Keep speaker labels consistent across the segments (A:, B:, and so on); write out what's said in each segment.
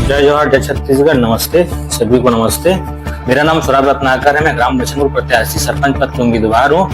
A: जय जवाहर, जय छत्तीसगढ़। नमस्ते सभी को, नमस्ते। मेरा नाम सौरभ रत्नाकर है। मैं ग्राम लछनपुर प्रत्याशी सरपंच पद के उम्मीदवार हूँ।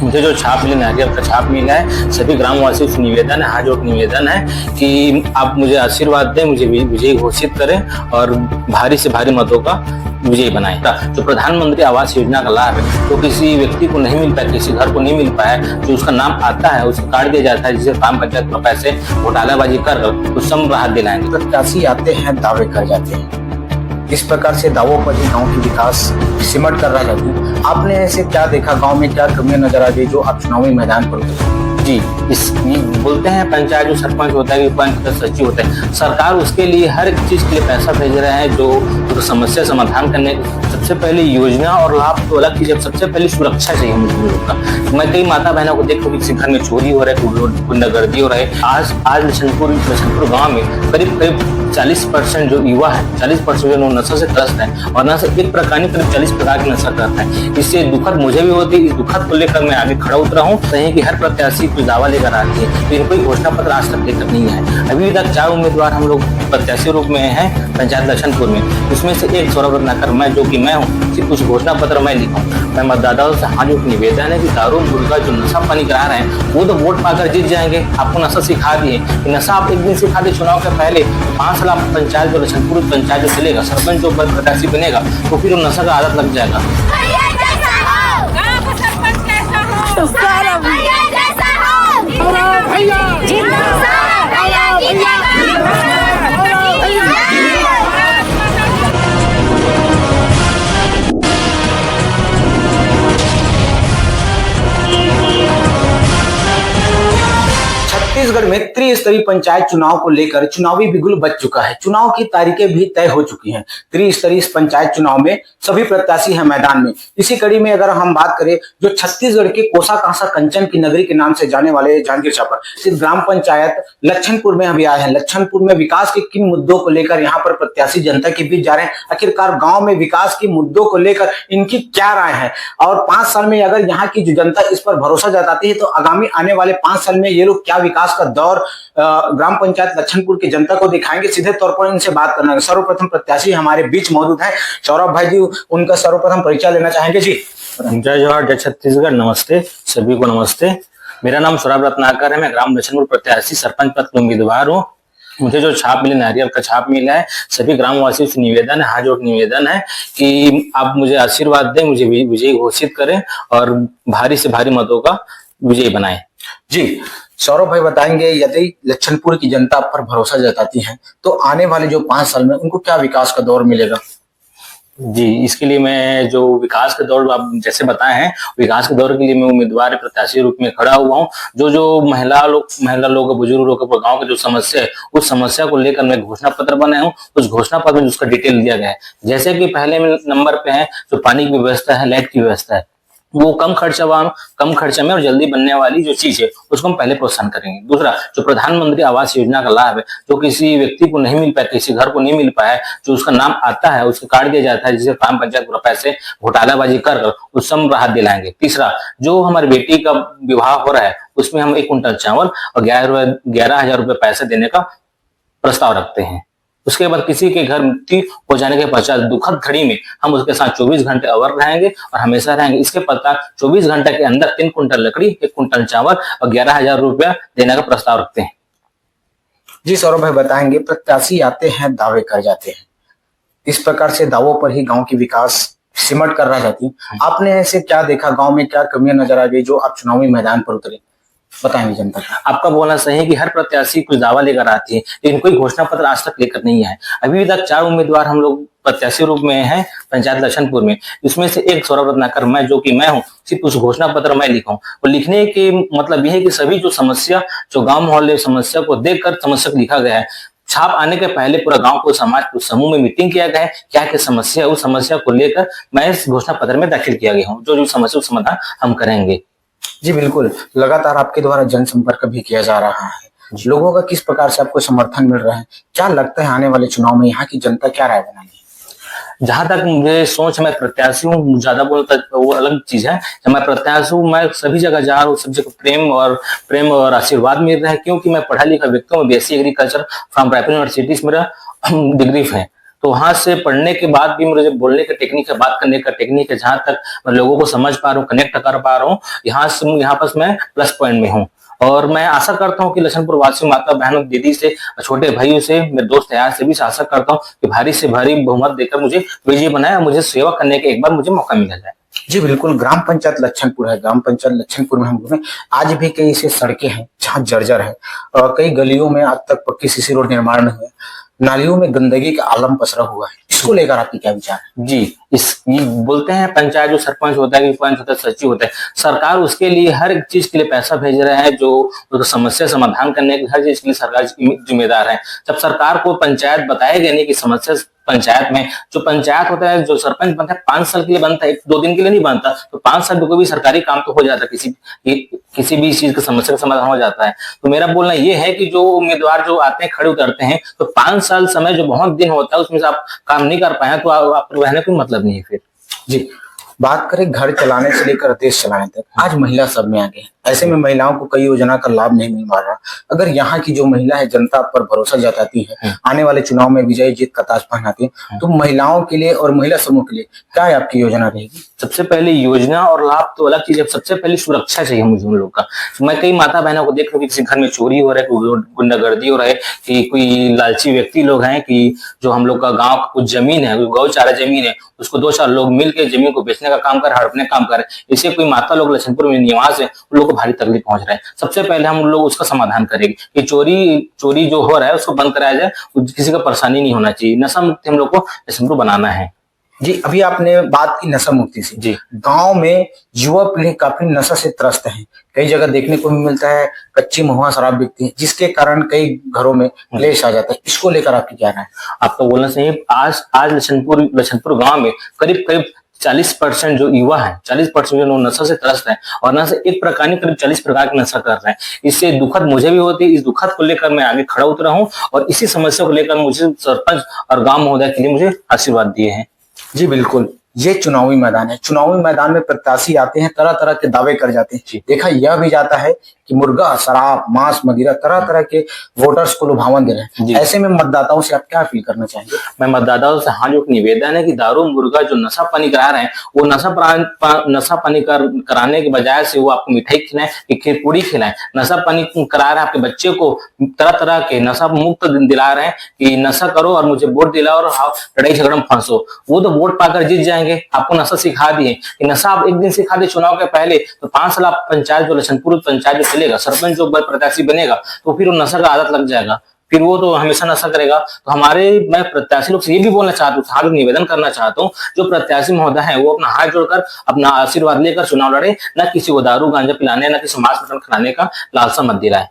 A: मुझे जो छाप मिली, नारियल का छाप मिला है, सभी ग्रामवासियों से निवेदन है, हाथ जोड़ निवेदन है कि आप मुझे आशीर्वाद दें, मुझे विजयी घोषित करें और भारी से भारी मतों का विजयी बनाए। जो प्रधानमंत्री आवास योजना का लाभ है, तो किसी व्यक्ति को नहीं मिल पाया, किसी घर को नहीं मिल पाया, जो उसका नाम आता है उसको काट दिया जाता है, जिसे ग्राम पंचायत में पैसे घोटालाबाजी कर उस सम राहत दिलाएंगे।
B: प्रत्याशी आते हैं, दावे कर जाते हैं। इस प्रकार से दावों पर ही गांव की विकास सिमट कर रह जाती है। आपने ऐसे क्या देखा, गांव में क्या कमियां नजर आ गई जो आप चुनावी मैदान पर उतरे?
A: जी, बोलते हैं पंचायत जो सरपंच होता है, पंच सचिव होता है, सरकार उसके लिए हर एक चीज के लिए पैसा भेज रहे हैं, जो समस्या समाधान करने। सबसे पहले योजना और लाभ तो अलग चीज है, सबसे पहले सुरक्षा चाहिए मुझे लोग का। मैं कई माता बहनों को देखो किसी घर में चोरी हो रहा है, गुंडागर्दी हो रहा है। आज लछनपुर गाँव में करीब 40% जो युवा है, 40% जो नशा से ग्रस्त है और नशा एक प्रकार नहीं, करीब 40 प्रकार की नशा करता है। इससे दुखद मुझे भी होती है। इस दुखद को लेकर मैं आगे खड़ा उतरा हूँ। कहीं कि हर प्रत्याशी कुछ दावा लेकर आती है, लेकिन कोई घोषणा पत्र आज तक लेकर नहीं है। अभी तक 4 उम्मीदवार हम लोग प्रत्याशी रूप में हैं पंचायत लछनपुर में। उसमें से एक सौरभ रत्नाकर, मैं जो कि मैं हूँ, सिर्फ कुछ घोषणा पत्र मैं लिखा हूँ। मैं मतदाताओं से हाथ जोड़ निवेदन है कि दारू मुर्गा जो नशा पानी करा रहे हैं, वो तो वोट पाकर जीत जाएंगे। आपको नशा सिखा दिए कि नशा आप एक दिन सिखा दे, चुनाव के पहले 5 साल आप पंचायत जो लछनपुर पंचायत जो चलेगा, सरपंच जो प्रत्याशी बनेगा, तो फिर वो नशा का आदत लग जाएगा।
B: छत्तीसगढ़ में त्रिस्तरीय पंचायत चुनाव को लेकर चुनावी बिगुल बज चुका है। चुनाव की तारीखें भी तय हो चुकी हैं। त्रिस्तरीय पंचायत चुनाव में सभी प्रत्याशी हैं मैदान में। इसी कड़ी में अगर हम बात करें, जो छत्तीसगढ़ के कोसा कांसा कंचन की नगरी के नाम से जाने वाले जांजगीर चांपा इस ग्राम पंचायत लछनपुर में अभी आए हैं। लछनपुर में विकास के किन मुद्दों को लेकर यहाँ पर प्रत्याशी जनता के बीच जा रहे हैं, आखिरकार गाँव में विकास के मुद्दों को लेकर इनकी क्या राय है, और 5 साल में अगर यहाँ की जो जनता इस पर भरोसा जताती है, तो आगामी आने वाले 5 साल में ये लोग क्या विकास का दौर ग्राम पंचायत लछनपुर की जनता को दिखाएंगे। सीधे तौर पर इनसे बात करना है। सर्वप्रथम प्रत्याशी हमारे बीच मौजूद हैं सौरभ भाई जी, उनका सर्वप्रथम परिचय लेना चाहेंगे जी।
A: जय जवाहर, जय छत्तीसगढ़। नमस्ते सभी को, नमस्ते। मेरा नाम सौरभ रत्नाकर है। मैं ग्राम लछनपुर प्रत्याशी सरपंच पद के उम्मीदवार हूँ। मुझे जो छाप मिली, नारियल का छाप मिला है, सभी ग्रामवासियों से निवेदन है, हाथ जोड़ निवेदन है कि आप मुझे आशीर्वाद दें, मुझे विजयी घोषित करें और भारी से भारी मतों का विजयी बनाए।
B: जी सौरभ भाई, बताएंगे यदि लछनपुर की जनता पर भरोसा जताती है, तो आने वाले जो 5 साल में उनको क्या विकास का दौर मिलेगा?
A: जी, इसके लिए मैं जो विकास के दौर आप जैसे बताए हैं, विकास के दौर के लिए मैं उम्मीदवार प्रत्याशी रूप में खड़ा हुआ हूँ। जो महिला लोग बुजुर्ग लोग गांव की जो समस्या है, उस समस्या को लेकर मैं घोषणा पत्र बनाया हूँ। उस घोषणा पत्र में उसका डिटेल दिया गया है। जैसे कि पहले नंबर पे है जो पानी की व्यवस्था है, लाइट की व्यवस्था है, वो कम खर्चा में और जल्दी बनने वाली जो चीज है उसको हम पहले प्रोत्साहन करेंगे। दूसरा, जो प्रधानमंत्री आवास योजना का लाभ है, जो किसी व्यक्ति को नहीं मिल पाया, किसी घर को नहीं मिल पाया, जो उसका नाम आता है उसको काट दिया जाता है, जिसे ग्राम पंचायत पूरा पैसे घोटालाबाजी कर उस सम राहत दिलाएंगे। तीसरा, जो हमारी बेटी का विवाह हो रहा है, उसमें हम 1 कुंटल चावल और 11,000 रुपए पैसे देने का प्रस्ताव रखते हैं। उसके बाद किसी के घर मृत्यु हो जाने के पश्चात दुखद घड़ी में हम उसके साथ 24 घंटे अवर रहेंगे और हमेशा रहेंगे। इसके पश्चात 24 घंटे के अंदर 3 कुंटल लकड़ी, 1 कुंटल चावल और 11,000 रुपया देने का प्रस्ताव रखते हैं।
B: जी सौरभ भाई, बताएंगे प्रत्याशी आते हैं, दावे कर जाते हैं। इस प्रकार से दावों पर ही गांव की विकास सिमट कर रह जाती है। आपने ऐसे क्या देखा, गांव में क्या कमियां नजर आ गई जो आप चुनावी मैदान पर उतरे? बताएंगे जनता को।
A: आपका बोलना सही है कि हर प्रत्याशी कुछ दावा लेकर आती है, लेकिन कोई घोषणा पत्र आज तक लेकर नहीं है। अभी तक 4 उम्मीदवार हम लोग प्रत्याशी रूप में हैं पंचायत लछनपुर में। इसमें से एक सौरभ रत्नाकर, मैं जो कि मैं हूँ, सिर्फ उस घोषणा पत्र मैं लिखा हूँ। और लिखने के मतलब यह है कि सभी जो समस्या, जो गाँव मोहल्ले समस्या को देखकर समस्या को लिखा गया है। छाप आने के पहले पूरा गांव को, समाज को समूह में मीटिंग किया गया है, क्या क्या समस्या है, उस समस्या को लेकर मैं इस घोषणा पत्र में दाखिल किया गया हूँ। जो समस्या समाधान हम करेंगे।
B: जी बिल्कुल, लगातार आपके द्वारा जनसंपर्क भी किया जा रहा है। लोगों का किस प्रकार से आपको समर्थन मिल रहा है? क्या लगता है आने वाले चुनाव में यहाँ की जनता क्या राय बनाएगी?
A: जहां तक मुझे सोच, मैं प्रत्याशी हूँ, ज्यादा बोलता वो अलग चीज है। जब मैं प्रत्याशी हूँ, मैं सभी जगह जा रहा हूँ, सब जगह प्रेम और आशीर्वाद मिल रहा है, क्योंकि मैं पढ़ा लिखा व्यक्ति हूँ। BSc agriculture from Raipur university से मेरा डिग्री है। तो वहां से पढ़ने के बाद भी मुझे बोलने का टेक्निक है, बात करने का टेक्निक है, जहां तक मैं लोगों को समझ पा रहा हूँ, कनेक्ट कर पा रहा हूँ, यहाँ पर मैं प्लस पॉइंट में हूँ। और मैं आशा करता हूँ कि लखनपुर वासी माता बहनों दीदी से, छोटे भाइयों से, मेरे दोस्त यार से भी आशा करता हूँ कि भारी से भारी बहुमत देकर मुझे विजयी बनाए और मुझे सेवा करने का एक बार मुझे मौका मिला जाए।
B: जी बिल्कुल, ग्राम पंचायत लच्छनपुर है। ग्राम पंचायत लच्छनपुर में हम घूमे, आज भी कई ऐसी सड़कें हैं जहाँ जर्जर है। कई गलियों में आज तक पक्की सीसी रोड निर्माण नहीं हुआ, नालियों में गंदगी का आलम पसरा हुआ है। इसको लेकर आपकी क्या विचार है?
A: जी, ये बोलते हैं पंचायत जो सरपंच होता है, पंच होता है, सचिव होता है, सरकार उसके लिए हर एक चीज के लिए पैसा भेज रहा है, जो समस्या समाधान करने की हर चीज के लिए सरकार जिम्मेदार है। जब सरकार को पंचायत बताएगा नहीं कि समस्या पंचायत में, जो पंचायत होता है, जो सरपंच बनता है 5 साल के लिए बनता है, 2 दिन के लिए नहीं बनता। तो 5 साल में कोई भी सरकारी काम तो हो जाता है, किसी भी चीज की समस्या का समाधान हो जाता है। तो मेरा बोलना ये है कि जो उम्मीदवार जो आते हैं, खड़े उतरते हैं, तो 5 साल समय जो बहुत दिन होता है, उसमें से आप काम नहीं कर पाए तो आप रहने कोई मतलब नहीं है फिर।
B: जी, बात करें घर चलाने से लेकर देश चलाने तक, आज महिला सब में आगे है। ऐसे में महिलाओं को कई योजना का लाभ नहीं मिल पा रहा। अगर यहाँ की जो महिला है जनता पर भरोसा जताती है, आने वाले चुनाव में विजय जीत का ताज पहनाती है, तो महिलाओं के लिए और महिला समूह के लिए क्या आपकी योजना रहेगी?
A: सबसे पहले योजना और लाभ तो अलग चीज है, सबसे पहले सुरक्षा चाहिए मुझे उन लोग का। मैं कई माता बहनों को देख रहा हूँ कि किसी घर में चोरी हो रहा है, कोई गुंडागर्दी हो रहा है, कि कोई लालची व्यक्ति लोग हैं, कि जो हम लोग का गांव का कुछ जमीन है, गौचारा जमीन है, उसको 2-4 लोग मिलकर जमीन को बेचने का काम कर, हड़पने का काम कर। इससे कोई माता लोग लखनपुर में निवास है, उन लोग को भारी तकलीफ पहुंच रहा है। सबसे पहले हम लोग उसका समाधान करेंगे कि चोरी जो हो रहा है उसको बंद कराया जाए, किसी का परेशानी नहीं होना चाहिए। नशा मुक्ति हम लोग को लखनपुर बनाना है।
B: जी, अभी आपने बात की नशा मुक्ति से।
A: जी,
B: गांव में युवा पीढ़ी काफी नशा से त्रस्त है। कई जगह देखने को भी मिलता है कच्ची महुआ शराब बिकती है, जिसके कारण कई घरों में क्लेश आ जाता है। इसको लेकर आपकी क्या राय है?
A: आपका बोलना सही है। आज लखनपुर गांव में करीब 40% जो युवा है, 40% जो नशा से त्रस्त है, और नशा एक प्रकार नहीं, करीब 40 प्रकार का नशा कर रहे हैं। इससे दुखद मुझे भी होती है। इस दुखद को लेकर मैं आगे खड़ा उतरा हूँ, और इसी समस्या को लेकर मुझे सरपंच और गांव महोदय के लिए मुझे आशीर्वाद दिए हैं।
B: जी बिल्कुल, ये चुनावी मैदान है। चुनावी मैदान में प्रत्याशी आते हैं, तरह तरह के दावे कर जाते हैं। देखा यह भी जाता है कि मुर्गा, शराब, मांस, मदिरा, तरह तरह के वोटर्स को लुभावन दे रहे हैं। ऐसे में मतदाताओं से आप क्या अपील करना चाहेंगे?
A: मैं मतदाताओं से हाँ जो निवेदन है कि दारू मुर्गा जो नशा पानी करा रहे हैं, वो नशा पानी कराने के बजाय से वो आपको मिठाई खिलाएं कि खीर पूरी खिलाएं। नशा पानी करा रहे हैं, आपके बच्चे को तरह तरह के नशा मुक्त दिला रहे हैं कि नशा करो और मुझे वोट दिलाओ और लड़ाई झगड़ा में फंसो। वो तो वोट पाकर जीत जाएंगे, आपको नशा सिखा दिए कि नशा आप एक दिन सिखा दे चुनाव के पहले, तो 5 साल आप पंचायत जो लखनपुर पंचायत जो चलेगा, सरपंच जो प्रत्याशी बनेगा, तो फिर वो नशा का आदत लग जाएगा, फिर वो तो हमेशा नशा करेगा। तो मैं प्रत्याशी लोग से ये भी बोलना चाहता हूँ, हाथ निवेदन करना चाहता हूँ, जो प्रत्याशी महोदय है वो अपना हाथ जोड़कर अपना आशीर्वाद लेकर चुनाव लड़े, न किसी को दारू गांजा पिलाने, न किसी मांस मटन खिलाने का लालसा मत दिलाए।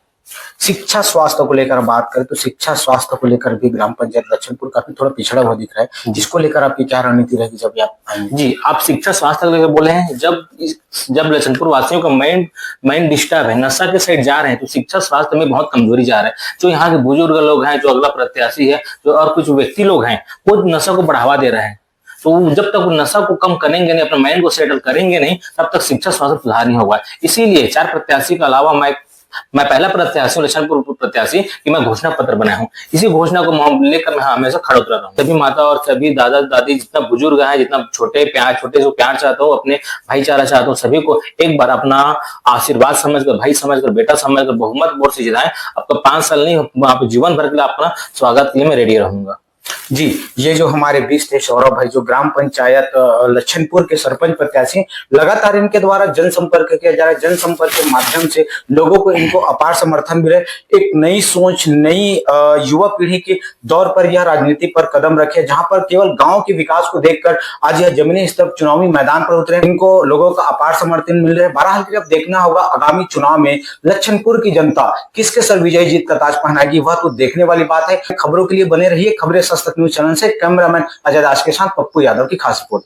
B: शिक्षा स्वास्थ्य को लेकर बात करें तो शिक्षा स्वास्थ्य को लेकर भी ग्राम पंचायत लच्छनपुर काफी थोड़ा पिछड़ा हुआ दिख रहा है, जिसको लेकर आपकी क्या रणनीति रहेगी जब आप आएंगे?
A: जी, आप शिक्षा स्वास्थ्य को लेकर बोले हैं। जब लखनपुर वासियों का माइंड डिस्टर्ब है, नशा के साइड जा रहे हैं, तो शिक्षा स्वास्थ्य में बहुत कमजोरी जा रहा है। जो यहाँ के बुजुर्ग लोग हैं, जो अगला प्रत्याशी है, जो और कुछ व्यक्ति लोग हैं, वो नशा को बढ़ावा दे रहे हैं। तो जब तक वो नशा को कम करेंगे नहीं, अपने माइंड को सेटल करेंगे नहीं, तब तक शिक्षा स्वास्थ्य सुधार नहीं होगा। इसीलिए 4 प्रत्याशी के अलावा मैं पहला प्रत्याशी हूँ, लखनपुर प्रत्याशी, कि मैं घोषणा पत्र बनाया हूँ। इसी घोषणा को लेकर मैं हमेशा खड़ा उतरा रहा हूँ। सभी माता और सभी दादा दादी, जितना बुजुर्ग है, जितना छोटे जो प्यार चाहता हूँ, अपने भाईचारा चाहता हूँ, सभी को एक बार अपना आशीर्वाद समझकर, भाई समझकर, बेटा समझकर बहुमत वोट से जिताएं। आपका 5 साल नहीं, आप जीवन भर के लिए अपना स्वागत के लिए मैं रेडी रहूंगा।
B: जी, ये जो हमारे बीच थे सौरभ भाई, जो ग्राम पंचायत लच्छनपुर के सरपंच प्रत्याशी, लगातार इनके द्वारा जनसंपर्क किया जा रहा है। जनसंपर्क के माध्यम से लोगों को इनको अपार समर्थन मिले। एक नई सोच, नई युवा पीढ़ी के दौर पर यह राजनीति पर कदम रखे, जहां पर केवल गांव के विकास को देखकर आज यह जमीनी स्तर चुनावी मैदान पर उतरे। इनको लोगों का अपार समर्थन मिल रहा है। बहरहाल के अब देखना होगा आगामी चुनाव में लच्छनपुर की जनता किसके सर विजय जीत का ताज पहनाएगी, वह तो देखने वाली बात है। खबरों के लिए बने रहिए खबरें तक न्यूज चैनल से। कैमरामैन अजय दास के साथ पप्पू यादव की खास रिपोर्ट।